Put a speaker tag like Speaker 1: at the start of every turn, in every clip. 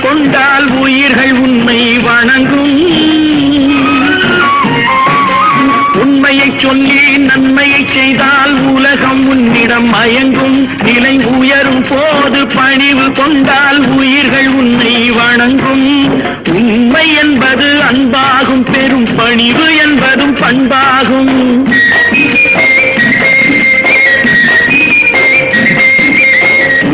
Speaker 1: கொண்டால் உயிர்கள் உன்னை வணங்கும். உண்மையை சொல்லி நன்மையை செய்தால் உலகம் உன்னிடம் மயங்கும். நிலை உயரும் போது பணிவு கொண்டால் உயிர்கள் உன்னை வணங்கும். உண்மை என்பது அன்பாகும், பெரும் பணிவு என்பதும் பண்பாகும்.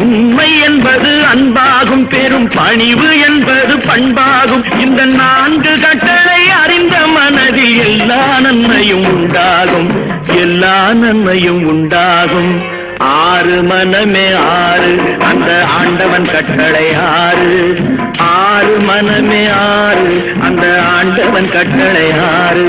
Speaker 1: உண்மை என்பது அன்பாகும், பெரும் பணிவு என்பது பண்பாகும். இந்த 4 கட்டளை அறிந்த மனதில் எல்லா நன்மையும் உண்டாகும், எல்லா நன்மையும் உண்டாகும். 6 மனமே 6 அந்த ஆண்டவன் கட்டளை 6. 6 மனமே 6 அந்த ஆண்டவன் கட்டளை 6.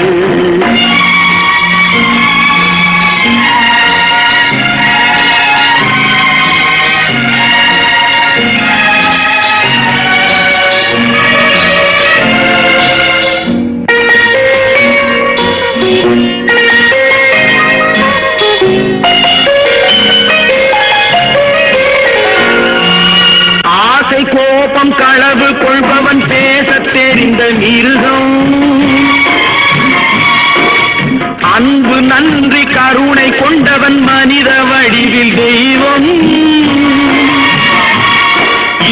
Speaker 1: கோபம் களவு கொள்பவன் பேசத் தெரிந்த மிருகம். அன்பு நன்றி கருணை கொண்டவன் மனித வடிவில் தெய்வம்.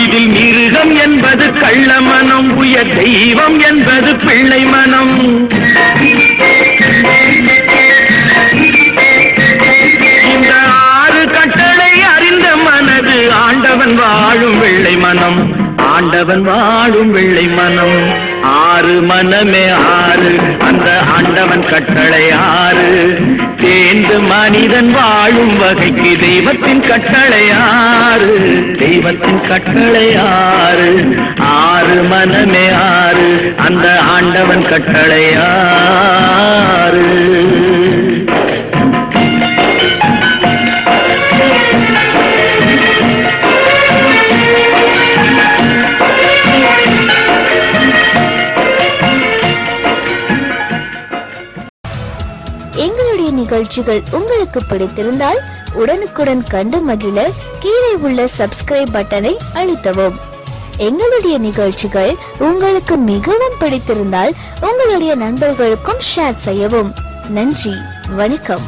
Speaker 1: இதில் மிருகம் என்பது கள்ள மனம், உயர் தெய்வம் என்பது பிள்ளை மனம். இந்த 6 கட்டளை அறிந்த மனது ஆண்டவன் வாழும் வெள்ளை மனம், ஆண்டவன் வாழும் வெள்ளை மனம். 6 மனமே 6 அந்த ஆண்டவன் கட்டளை 6. சேர்ந்து மனிதன் வாழும் வகைக்கு தெய்வத்தின் கட்டளை 6, தெய்வத்தின் கட்டளை 6. 6 மனமே 6 அந்த ஆண்டவன் கட்டளை 6.
Speaker 2: எங்களுடைய நிகழ்ச்சிகள் உங்களுக்கு பிடித்திருந்தால் உடனுக்குடன் கண்டு மகிழ கீழே உள்ள சப்ஸ்கிரைப் பட்டனை அழுத்தவும். எங்களுடைய நிகழ்ச்சிகள் உங்களுக்கு மிகவும் பிடித்திருந்தால் உங்களுடைய நண்பர்களுக்கும் ஷேர் செய்யவும். நன்றி, வணக்கம்.